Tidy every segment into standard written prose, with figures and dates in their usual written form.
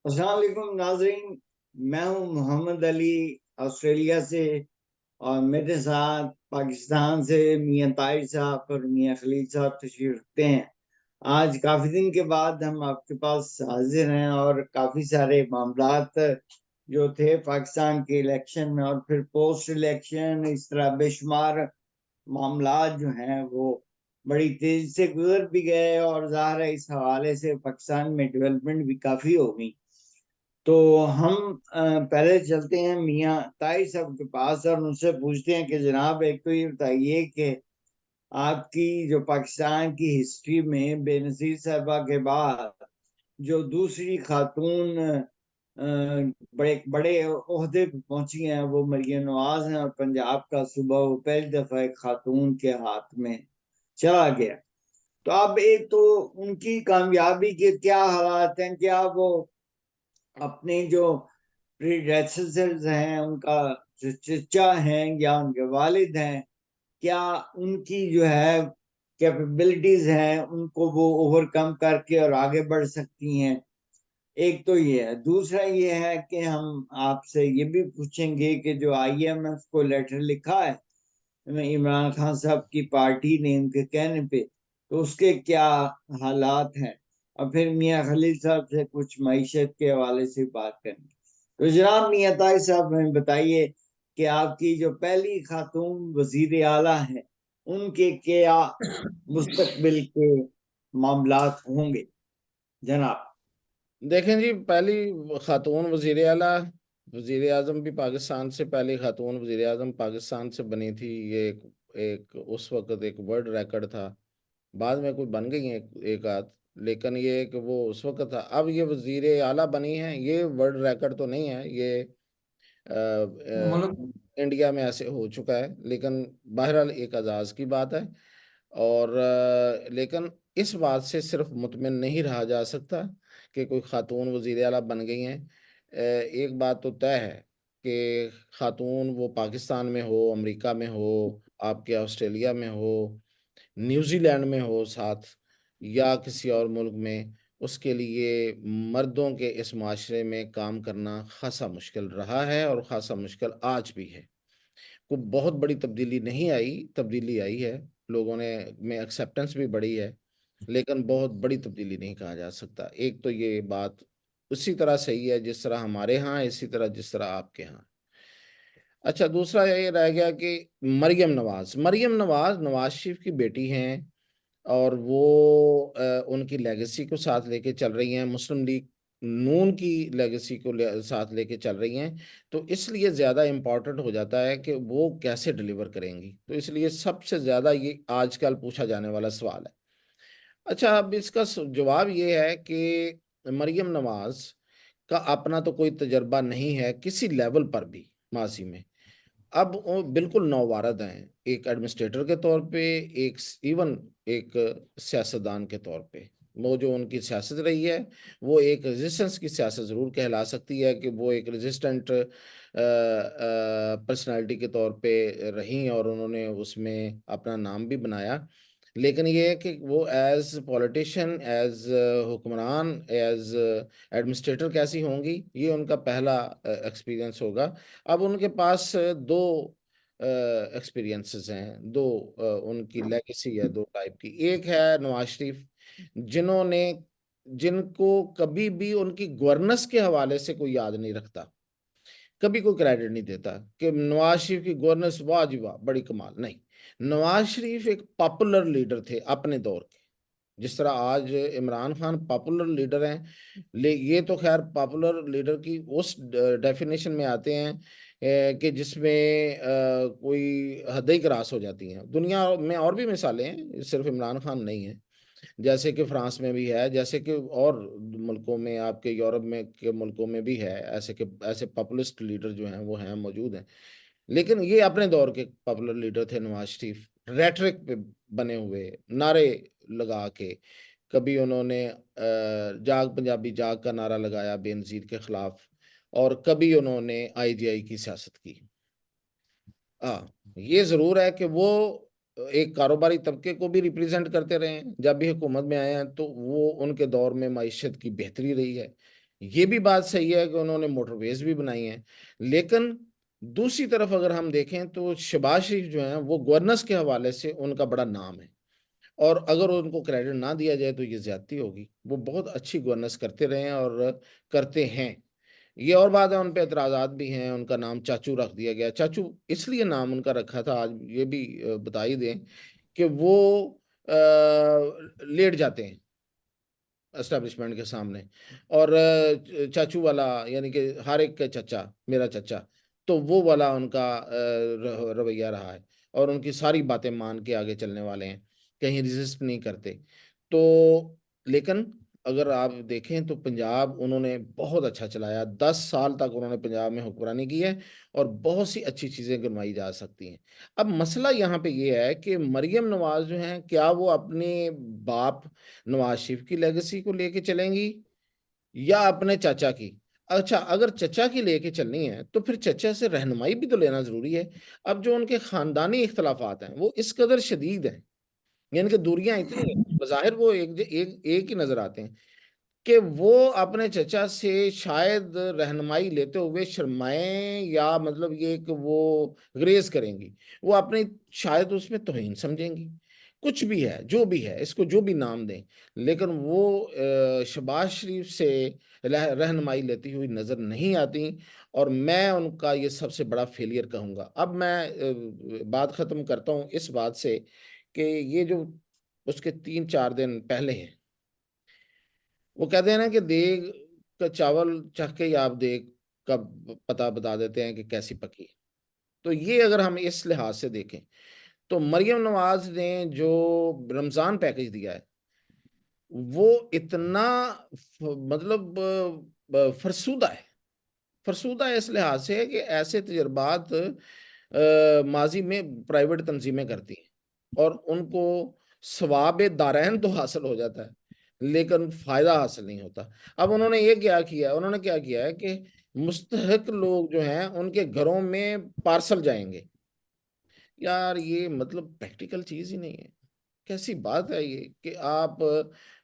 अस्सलाम वालेकुम नाजरीन। मैं हूं मोहम्मद अली, ऑस्ट्रेलिया से। और मेरे साथ पाकिस्तान से मियां ताहिर साहब और मियां खलील साहब तशरीफ रखते हैं। आज काफी दिन के बाद हम आपके पास हाजिर हैं और काफी सारे मामलात जो थे पाकिस्तान के इलेक्शन में और फिर पोस्ट इलेक्शन, इस तरह बेशुमार मामलात जो हैं वो बड़ी तेजी से गुजर भी गए और ज़ाहिर है इस हवाले से पाकिस्तान में डेवलपमेंट भी काफी हो गई। तो हम पहले चलते हैं मियां ताई साहब के पास और उनसे पूछते हैं कि जनाब, एक तो ये बताइए कि आपकी जो पाकिस्तान की हिस्ट्री में बेनजीर साहबा के बाद जो दूसरी खातून बड़े बड़े ओहदे पे पहुंची हैं वो मरियम नवाज हैं, और पंजाब का सूबा वो पहली दफा एक खातून के हाथ में चला गया। तो अब एक तो उनकी कामयाबी के क्या हालात हैं? क्या वो अपने जो प्रीडेसेसर्स हैं, उनका जो चचा हैं या उनके वालिद हैं, क्या उनकी जो है कैपेबिलिटीज हैं उनको वो ओवरकम करके और आगे बढ़ सकती हैं? एक तो ये है। दूसरा ये है कि हम आपसे ये भी पूछेंगे कि जो आईएमएफ को लेटर लिखा है इमरान खान साहब की पार्टी ने उनके कहने पे, तो उसके क्या हालात हैं? और फिर मियां खलील साहब से कुछ मईशत के हवाले से बात करेंगे। तो जनाब मियां ताहिर साहब, हमें बताइए कि आपकी जो पहली खातून वजीर आला है उनके क्या मुस्तकबिल के मामलात होंगे जनाब? देखें जी, पहली खातून वजीर आला, वजीर आजम भी पाकिस्तान से, पहली खातून वजीर आजम पाकिस्तान से बनी थी। ये एक उस वक्त एक वर्ल्ड रिकॉर्ड था। बाद में कोई बन गई है एक आध, लेकिन ये एक वो उस वक्त था। अब ये वजीर आला बनी है, ये वर्ल्ड रिकॉर्ड तो नहीं है। ये मुल्क इंडिया में ऐसे हो चुका है, लेकिन बहरहाल एक एजाज़ की बात है। और लेकिन इस बात से सिर्फ मुतमिन नहीं रहा जा सकता कि कोई खातून वज़ीर आला बन गई हैं। एक बात तो तय है कि खातून वो पाकिस्तान में हो, अमेरिका में हो, आपके ऑस्ट्रेलिया में हो, न्यूजीलैंड में हो साथ, या किसी और मुल्क में, उसके लिए मर्दों के इस माशरे में काम करना खासा मुश्किल रहा है और खासा मुश्किल आज भी है। को बहुत बड़ी तब्दीली नहीं आई, तब्दीली आई है, लोगों ने में एक्सेप्टेंस भी बढ़ी है, लेकिन बहुत बड़ी तब्दीली नहीं कहा जा सकता। एक तो ये बात उसी तरह सही है जिस तरह हमारे यहाँ है, इसी तरह जिस तरह आपके यहाँ। अच्छा, दूसरा ये रह गया कि मरियम नवाज नवाज शरीफ की बेटी हैं, और वो उनकी लेगेसी को साथ लेके चल रही हैं, मुस्लिम लीग नून की लेगेसी को साथ लेके चल रही हैं। तो इसलिए ज़्यादा इम्पोर्टेंट हो जाता है कि वो कैसे डिलीवर करेंगी। तो इसलिए सबसे ज़्यादा ये आजकल पूछा जाने वाला सवाल है। अच्छा, अब इसका जवाब ये है कि मरियम नवाज का अपना तो कोई तजर्बा नहीं है किसी लेवल पर भी माजी में। अब वो बिल्कुल नौवारद हैं, एक एडमिनिस्ट्रेटर के तौर पे, एक इवन एक सियासतदान के तौर पे। वो जो उनकी सियासत रही है, वो एक रेजिस्टेंस की सियासत ज़रूर कहला सकती है कि वो एक रेजिस्टेंट पर्सनालिटी के तौर पे रही और उन्होंने उसमें अपना नाम भी बनाया। लेकिन ये है कि वो एज पॉलिटिशियन, एज हुक्मरान, एज एडमिनिस्ट्रेटर कैसी होंगी, ये उनका पहला एक्सपीरियंस होगा। अब उनके पास दो एक्सपीरियंसेस हैं, दो उनकी लेगेसी है, दो टाइप की। एक है नवाज शरीफ, जिन्होंने जिनको कभी भी उनकी गवर्नेंस के हवाले से कोई याद नहीं रखता, कभी कोई क्रेडिट नहीं देता कि नवाज शरीफ की गवर्नेंस वाह जी वाह बड़ी कमाल। नहीं, नवाज शरीफ एक पॉपुलर लीडर थे अपने दौर के, जिस तरह आज इमरान खान पॉपुलर लीडर हैं। ये तो खैर पॉपुलर लीडर की उस डेफिनेशन में आते हैं कि जिसमें कोई हदें ही क्रॉस हो जाती हैं। दुनिया में और भी मिसालें हैं, सिर्फ इमरान खान नहीं है। जैसे कि फ्रांस में भी है, जैसे कि और मुल्कों में, आपके यूरोप में के मुल्कों में भी है, ऐसे के ऐसे पॉपुलिस्ट लीडर जो हैं वो हैं, मौजूद हैं। लेकिन ये अपने दौर के पॉपुलर लीडर थे नवाज शरीफ, रेटरिक पे बने हुए, नारे लगा के। कभी उन्होंने जाग पंजाबी जाग का नारा लगाया बेनजीर के खिलाफ, और कभी उन्होंने आईजीआई की सियासत की। हाँ, ये जरूर है कि वो एक कारोबारी तबके को भी रिप्रेजेंट करते रहे हैं। जब भी हुकूमत में आए हैं तो वो उनके दौर में मईशत की बेहतरी रही है, ये भी बात सही है कि उन्होंने मोटरवेज भी बनाई हैं, लेकिन दूसरी तरफ अगर हम देखें तो शहबाज शरीफ जो हैं वो गवर्नेंस के हवाले से उनका बड़ा नाम है, और अगर उनको क्रेडिट ना दिया जाए तो ये ज्यादती होगी। वो बहुत अच्छी गवर्नेंस करते रहे हैं और करते हैं। ये और बात है, उन पे एतराजात भी हैं। उनका नाम चाचू रख दिया गया। चाचू इसलिए नाम उनका रखा था, आज ये भी बता ही दें कि वो लेट जाते हैं एस्टेब्लिशमेंट के सामने, और चाचू वाला, यानी कि हर एक का चचा मेरा चचा, तो वो वाला उनका रवैया रहा है, और उनकी सारी बातें मान के आगे चलने वाले हैं, कहीं रिजिस्ट नहीं करते। तो लेकिन अगर आप देखें तो पंजाब उन्होंने बहुत अच्छा चलाया, 10 साल तक उन्होंने पंजाब में हुक्मरानी की है, और बहुत सी अच्छी चीज़ें गिनवाई जा सकती हैं। अब मसला यहाँ पे ये है कि मरियम नवाज जो हैं, क्या वो अपने बाप नवाज शरीफ की लेगेसी को लेके चलेंगी या अपने चाचा की? अच्छा, अगर चचा की लेके चलनी है तो फिर चचा से रहनुमाई भी तो लेना जरूरी है। अब जो उनके खानदानी इख्तलाफात हैं वो इस कदर शदीद हैं, यानी कि दूरियां इतनी हैं, बज़ाहिर वो एक ही नजर आते हैं, कि वो अपने चचा से शायद रहनुमाई लेते हुए शर्माएं, या मतलब ये कि वो ग्रेज करेंगी, वो अपनी शायद उसमें तौहीन समझेंगी। कुछ भी है, जो भी है, इसको जो भी नाम दें, लेकिन वो शहबाज शरीफ से रहनुमाई लेती हुई नजर नहीं आती, और मैं उनका ये सबसे बड़ा फेलियर कहूंगा। अब मैं बात खत्म करता हूं इस बात से कि ये जो उसके 3-4 दिन पहले हैं, वो कहते हैं ना कि देग का चावल चख के ही आप देग का पता बता देते हैं कि कैसी पकी है। तो ये अगर हम इस लिहाज से देखें तो मरियम नवाज ने जो रमजान पैकेज दिया है वो इतना मतलब फरसूदा है। फरसूदा इस लिहाज से कि ऐसे तजर्बात माजी में प्राइवेट तंजीमें करती हैं, और उनको सवाब दारैन तो हासिल हो जाता है, लेकिन फायदा हासिल नहीं होता। अब उन्होंने ये क्या किया है, उन्होंने क्या किया है कि मुस्तहक लोग जो हैं उनके घरों में पार्सल जाएंगे। यार ये मतलब प्रैक्टिकल चीज ही नहीं है। कैसी बात है ये कि आप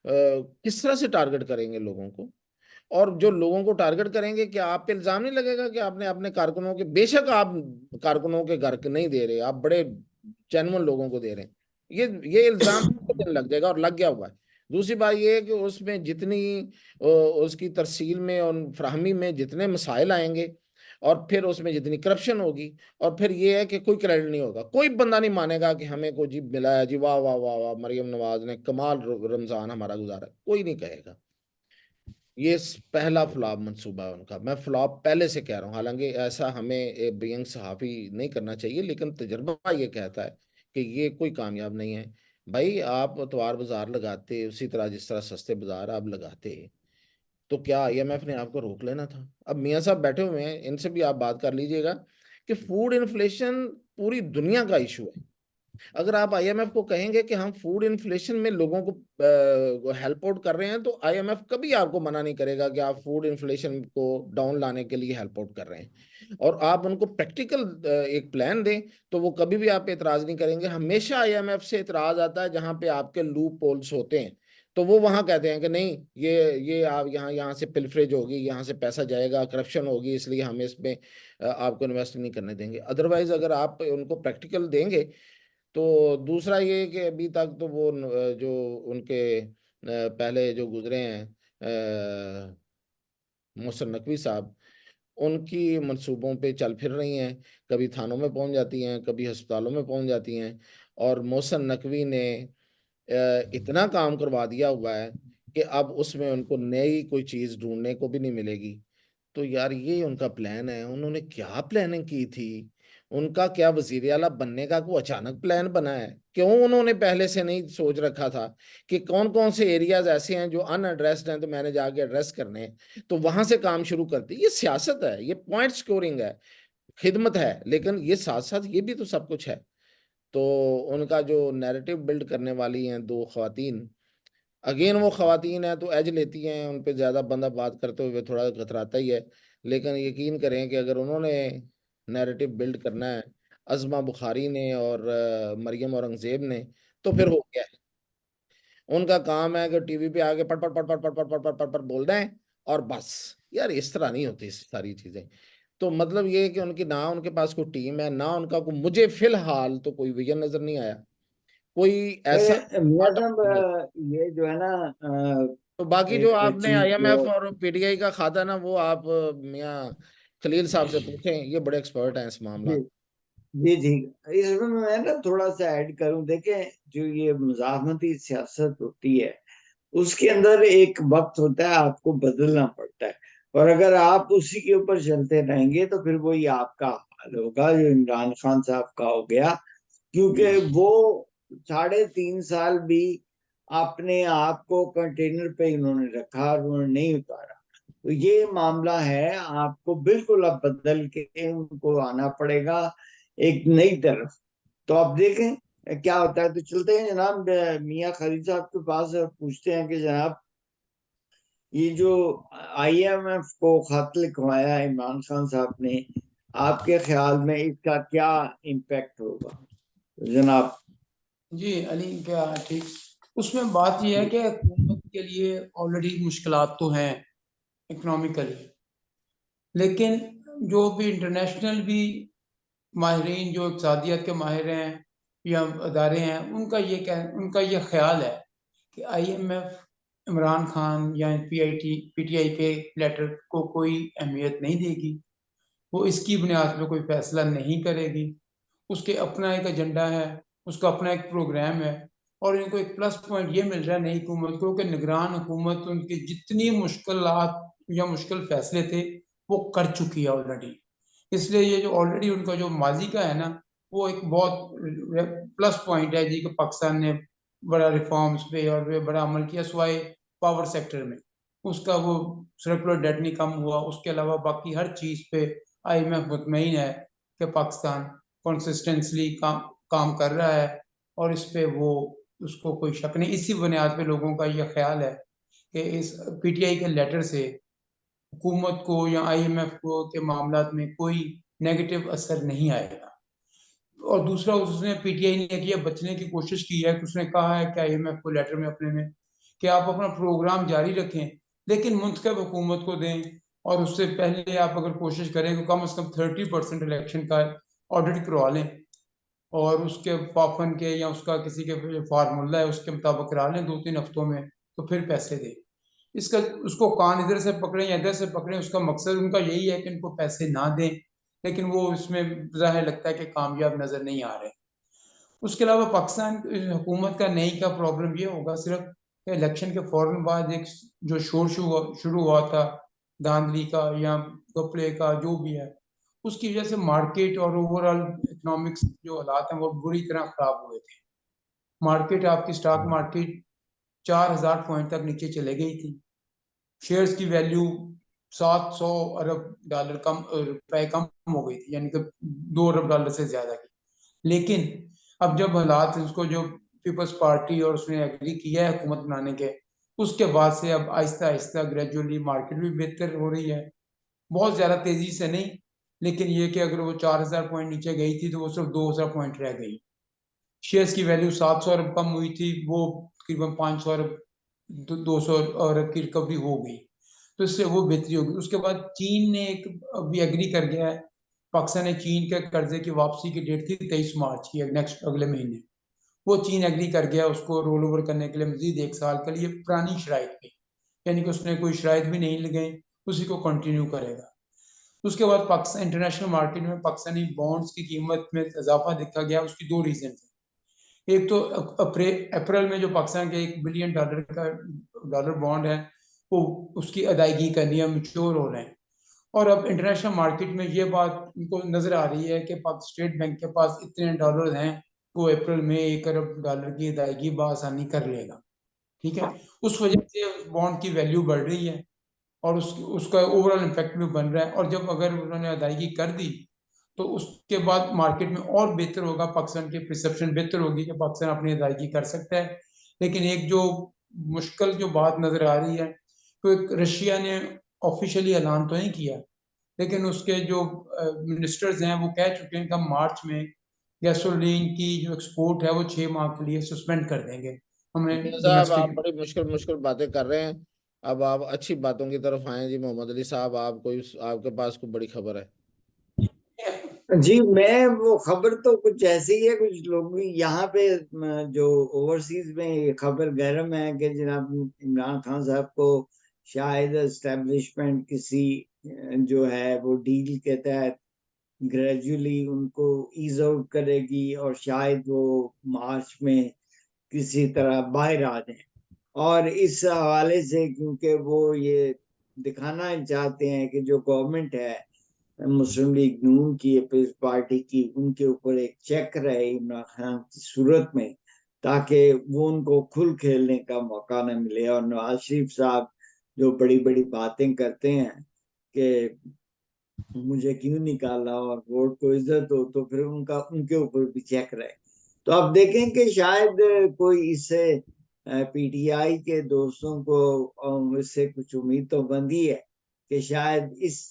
किस तरह से टारगेट करेंगे लोगों को? और जो लोगों को टारगेट करेंगे, क्या आप पे इल्जाम नहीं लगेगा कि आपने अपने कारकुनों के, बेशक आप कारकुनों के घर के नहीं दे रहे, आप बड़े जेन्युइन लोगों को दे रहे हैं, ये इल्जाम लग जाएगा, और लग गया हुआ है। दूसरी बात ये है कि उसमें जितनी उसकी तरसील में और फ्राहमी में जितने मसाइल आएंगे, और फिर उसमें जितनी करप्शन होगी, और फिर ये है कि कोई क्रेडिट नहीं होगा, कोई बंदा नहीं मानेगा कि हमें को जी मिला है, जी वाह वाह वाह वाह, मरियम नवाज ने कमाल रमजान हमारा गुजारा, कोई नहीं कहेगा। ये पहला फ्लॉप मंसूबा है उनका। मैं फ्लॉप पहले से कह रहा हूँ, हालांकि ऐसा हमें बीइंग सहाफ़ी नहीं करना चाहिए, लेकिन तजर्बा ये कहता है कि ये कोई कामयाब नहीं है। भाई आप अतवार बाजार लगाते उसी तरह जिस तरह सस्ते बाजार आप लगाते, तो क्या आईएमएफ ने आपको रोक लेना था? अब मियाँ साहब बैठे हुए हैं, इनसे भी आप बात कर लीजिएगा कि फूड इन्फ्लेशन पूरी दुनिया का इशू है। अगर आप आईएमएफ को कहेंगे कि हम फूड इन्फ्लेशन में लोगों को हेल्प आउट कर रहे हैं, तो आईएमएफ कभी आपको मना नहीं करेगा कि आप फूड इन्फ्लेशन को डाउन लाने के लिए हेल्प आउट कर रहे हैं, और आप उनको प्रैक्टिकल एक प्लान दें, तो वो कभी भी आप पे इतराज नहीं करेंगे। हमेशा आईएमएफ से इतराज आता है जहां पे आपके लूप होल्स होते हैं, तो वो वहां कहते हैं कि नहीं, ये आप यहाँ यहाँ से पिलफरेज होगी, यहाँ से पैसा जाएगा, करप्शन होगी, इसलिए हम इसमें आपको इन्वेस्ट नहीं करने देंगे। अदरवाइज अगर आप उनको प्रैक्टिकल देंगे, तो दूसरा ये कि अभी तक तो वो जो उनके पहले जो गुजरे हैं मोहसिन नकवी साहब, उनकी मंसूबों पे चल फिर रही हैं, कभी थानों में पहुंच जाती हैं, कभी अस्पतालों में पहुंच जाती हैं, और मोहसिन नकवी ने इतना काम करवा दिया हुआ है कि अब उसमें उनको नई कोई चीज़ ढूंढने को भी नहीं मिलेगी। तो यार ये उनका प्लान है, उन्होंने क्या प्लानिंग की थी? उनका क्या वजीर आला बनने का कोई अचानक प्लान बना है? क्यों उन्होंने पहले से नहीं सोच रखा था कि कौन कौन से एरियाज ऐसे हैं जो अनएड्रेस्ड हैं, तो मैंने जाके एड्रेस करने हैं, तो वहां से काम शुरू कर दी। ये सियासत है, ये पॉइंट स्कोरिंग है, खिदमत है, लेकिन ये साथ साथ ये भी तो सब कुछ है। तो उनका जो नैरेटिव बिल्ड करने वाली हैं दो खवातीन, अगेन वो खवातीन है तो एज लेती हैं, उन पे ज्यादा बंदा बात करते हुए थोड़ा कतराता ही है। लेकिन यकीन करें कि अगर उन्होंने नैरेटिव बिल्ड करना है, अज़मा बुखारी ने और मरियम औरंगजेब ने, तो फिर हो गया है। उनका काम है कि टीवी पे आके पट पट पट पट पट पट पट पट पट पट बोल रहे हैं, और बस। यार इस तरह नहीं होती सारी चीजें। तो मतलब ये है कि उनकी ना उनके पास कोई टीम है, ना उनका कोई, मुझे फिलहाल तो कोई विजन नजर नहीं आया, कोई ऐसा मियाँ स्टार्टअप साहब, नहीं। ये जो है ना, तो बाकी जो एक आपने चीज आईएमएफ जो, और पीटीआई का खाता ना, वो आप मियाँ खलील साहब से पूछें, ये बड़े एक्सपर्ट हैं इस मामला। जी जी ठीक, इसमें मैं ना थोड़ा सा ऐड करूं। देखें, जो ये मुज़ाहमती सियासत होती है, उसके अंदर एक वक्त होता है, आपको बदलना पड़ता है। और अगर आप उसी के ऊपर चलते रहेंगे तो फिर वही आपका हाल होगा जो इमरान खान साहब का हो गया। क्योंकि वो 3.5 साल भी अपने आप को कंटेनर पे इन्होंने रखा और उन्होंने नहीं उतारा। तो ये मामला है, आपको बिल्कुल अब बदल के उनको आना पड़ेगा एक नई तरफ। तो अब देखें क्या होता है। तो चलते हैं जनाब मियाँ खलील साहब के पास और पूछते हैं कि जनाब, ये जो आईएमएफ को खत लिखवाया है इमरान खान साहब ने, आपके ख्याल में इसका क्या इम्पैक्ट होगा जनाब? जी अली, क्या ठीक। उसमें बात यह है कि हुकूमत के लिए ऑलरेडी मुश्किलात तो हैं इकोनॉमिकली, लेकिन जो भी इंटरनेशनल भी माहिरीन, जो इक़्तिसादियत के माहिर हैं या अदारे हैं, उनका ये ख्याल है कि आईएमएफ इमरान खान या पीटीआई के लेटर को कोई अहमियत नहीं देगी, वो इसकी बुनियाद पर कोई फैसला नहीं करेगी। उसके अपना एक एजेंडा है, उसका अपना एक प्रोग्राम है। और इनको एक प्लस पॉइंट ये मिल रहा है नई हुकूमत को कि निगरान हुकूमत उनकी जितनी मुश्किलात या मुश्किल फैसले थे वो कर चुकी है ऑलरेडी। इसलिए ये जो ऑलरेडी उनका जो माजी का है ना, वो एक बहुत प्लस पॉइंट है जी कि पाकिस्तान ने बड़ा रिफॉर्म्स पे और बड़ा अमल किया, सिवाय पावर सेक्टर में उसका वो सर्कुलर डेट नहीं कम हुआ। उसके अलावा बाकी हर चीज़ पे आईएमएफ मुतमईन है कि पाकिस्तान कंसिस्टेंटली काम कर रहा है, और इस पे वो उसको कोई शक नहीं। इसी बुनियाद पे लोगों का यह ख्याल है कि इस पीटीआई के लेटर से हुकूमत को या आईएमएफ को के मामलात में कोई नेगेटिव असर नहीं आएगा। और दूसरा, उसने पीटीआई ने किया बचने की कोशिश की है कि उसने कहा है कि आईएमएफ को लेटर में अपने में कि आप अपना प्रोग्राम जारी रखें, लेकिन मुंतखब हुकूमत को दें, और उससे पहले आप अगर कोशिश करें तो कम से कम 30% इलेक्शन का ऑडिट करवा लें, और उसके फाफन के या उसका किसी के फार्मूला है उसके मुताबिक करा लें 2-3 हफ्तों में, तो फिर पैसे दें। इसका उसको कान इधर से पकड़े या इधर से पकड़े, उसका मकसद उनका यही है कि इनको पैसे ना दें, लेकिन वो इसमें जाहिर लगता है कि कामयाब नजर नहीं आ रहे। उसके अलावा पाकिस्तान हुकूमत का नई का प्रॉब्लम ये होगा सिर्फ कि इलेक्शन के फौरन बाद एक जो शोर शुरू हुआ था धांधली का या घपले का जो भी है, उसकी वजह से मार्केट और ओवरऑल इकोनॉमिक्स जो हालात हैं वो बुरी तरह खराब हुए थे। मार्केट, आपकी स्टॉक मार्केट 4,000 पॉइंट तक नीचे चले गई थी। शेयर्स की वैल्यू 700 अरब डॉलर कम रुपए कम हो गई थी, यानी कि 2 अरब डॉलर से ज्यादा की। लेकिन अब जब हालात उसको जो पीपल्स पार्टी और उसने एग्री किया है हुकूमत बनाने के, उसके बाद से अब आहिस्ता आहिस्ता ग्रेजुअली मार्केट भी बेहतर हो रही है। बहुत ज्यादा तेजी से नहीं, लेकिन ये कि अगर वो 4,000 पॉइंट नीचे गई थी तो वो सिर्फ 2,000 पॉइंट रह गई। शेयर्स की वैल्यू 700 अरब कम हुई थी, वो तकरीबन 500 अरब 200 अरब की रिकवरी हो गई। तो इससे वो बेहतरी होगी। उसके बाद चीन ने एक अभी एग्री कर गया है, पाकिस्तान ने चीन के कर्जे की वापसी की डेट थी 23 मार्च की, नेक्स्ट अगले महीने। वो चीन एग्री कर गया उसको रोल ओवर करने के लिए मजीद 1 साल के लिए पुरानी शराइत पे, यानी कि उसने कोई शराइत भी नहीं लगाई, उसी को कंटिन्यू करेगा। उसके बाद पाकिस्तान इंटरनेशनल मार्केट में पाकिस्तानी बॉन्ड्स की कीमत में इजाफा देखा गया। उसकी दो रीजन थे। एक तो अप्रैल में जो पाकिस्तान के $1 बिलियन का डॉलर बॉन्ड है, वो उसकी अदायगी करनी है, मिच्योर हो रहे हैं। और अब इंटरनेशनल मार्केट में ये बात उनको नजर आ रही है कि स्टेट बैंक के पास इतने डॉलर हैं, वो अप्रैल में $1 अरब की अदायगी बआसानी कर लेगा। ठीक है, उस वजह से बॉन्ड की वैल्यू बढ़ रही है और उसका ओवरऑल इम्पैक्ट भी बन रहा है। और जब अगर उन्होंने अदायगी कर दी तो उसके बाद मार्केट में और बेहतर होगा, पाकिस्तान की परसेप्शन बेहतर होगी कि पाकिस्तान अपनी अदायगी कर सकता है। लेकिन एक जो मुश्किल जो बात नजर आ रही है, तो एक रशिया ने ऑफिशियली ऐलान तो नहीं किया, लेकिन उसके जो मिनिस्टर्स हैं वो कह चुके हैं कि हम मार्च में गैसोलीन की जो एक्सपोर्ट है वो 6 माह के लिए सस्पेंड कर देंगे। हमने मियां साहब, आप डोमेस्टिक। बड़ी मुश्किल मुश्किल बातें कर रहे हैं। अब आप अच्छी बातों की तरफ आए जी मोहम्मद अली साहब, आप कोई आपके पास कोई बड़ी खबर है? जी, मैं वो खबर तो कुछ ऐसी ही है, कुछ लोग यहाँ पे जो ओवरसीज में ये खबर गर्म है कि जनाब इमरान खान साहब को शायद एस्टेब्लिशमेंट किसी जो है वो डील के तहत ग्रेजुअली उनको ईज आउट करेगी और शायद वो मार्च में किसी तरह बाहर आ जाए। और इस हवाले से क्योंकि वो ये दिखाना चाहते हैं कि जो गवर्नमेंट है मुस्लिम लीग नून की, पीपल्स पार्टी की, उनके ऊपर एक चेक रहे इमरान खान की सूरत में, ताकि वो उनको खुल खेलने का मौका न मिले। और नवाज शरीफ साहब जो बड़ी बड़ी बातें करते हैं कि मुझे क्यों निकाला और वोट को इज्जत हो, तो फिर उनका उनके ऊपर भी चेक रहे। तो अब देखें कि शायद कोई इससे पीटीआई के दोस्तों को इससे कुछ उम्मीद तो बनती है कि शायद इस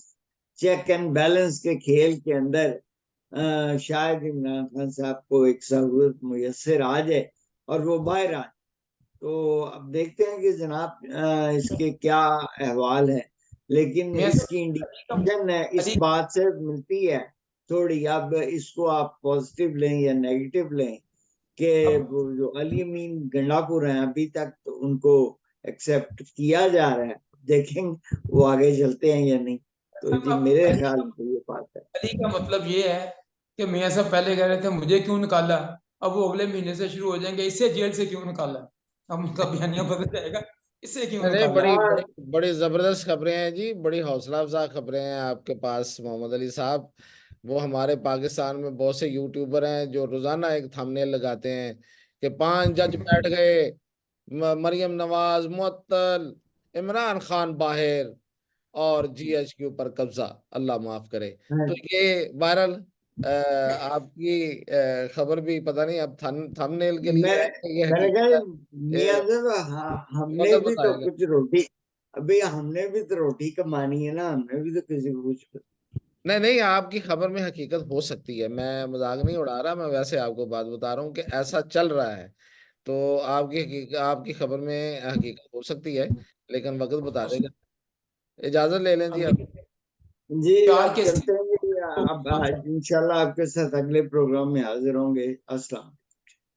चेक एंड बैलेंस के खेल के अंदर शायद इमरान खान साहब को एक सहूलत मुयसर आ जाए और वो बाहर आए। तो अब देखते हैं कि जनाब इसके क्या अहवाल है, लेकिन मैं इसकी इंडिकेशन इस अली बात से मिलती है थोड़ी। अब इसको आप पॉजिटिव लें या नेगेटिव लें कि वो जो अली अमीन गंडापुर हैं अभी तक तो उनको एक्सेप्ट किया जा रहा है, देखेंगे वो आगे चलते हैं या नहीं। तो जी मेरे अली ख्याल में तो ये बात है। अली का मतलब ये है कि मियां साहब पहले कह रहे थे मुझे क्यों निकाला, अब वो अगले महीने से शुरू हो जाएंगे इससे जेल से क्यों निकाला। अब उनका बयानिया बदल जाएगा, इससे क्यों अरे निकाला। बड़ी हाँ, बड़ी बड़ी जबरदस्त खबरें हैं जी, बड़ी हौसला अफजा खबरें हैं आपके पास मोहम्मद अली साहब। वो हमारे पाकिस्तान में बहुत से यूट्यूबर हैं जो रोजाना एक थंबनेल लगाते हैं कि 5 जज बैठ गए, मरियम नवाज मुअत्तल, इमरान खान बाहर और जीएच के ऊपर कब्जा, अल्लाह माफ करे। तो हाँ, ये वायरल आपकी खबर भी पता नहीं अब थंबनेल के लिए मैं है कि ये मैंने हकीकत कहा है। मियां ये साहब, हमने वक्त भी तो बताएगा। कुछ रोटी, अभी हमने भी तो रोटी कमानी है ना, हमने भी तो किसी को कुछ। नहीं नहीं, आपकी खबर में हकीकत हो सकती है, मैं मजाक नहीं उड़ा रहा, मैं वैसे आपको बात बता रहा हूँ कि ऐसा चल रहा है। तो आपकी खबर में हकीकत हो सकती है, लेकिन वक्त बता देगा। इजाजत ले लें जी अभी अब। जी प्यार अब के चलते हैं जी, अब इंशाल्लाह आपके साथ अगले प्रोग्राम में हाजिर होंगे। अस्सलाम।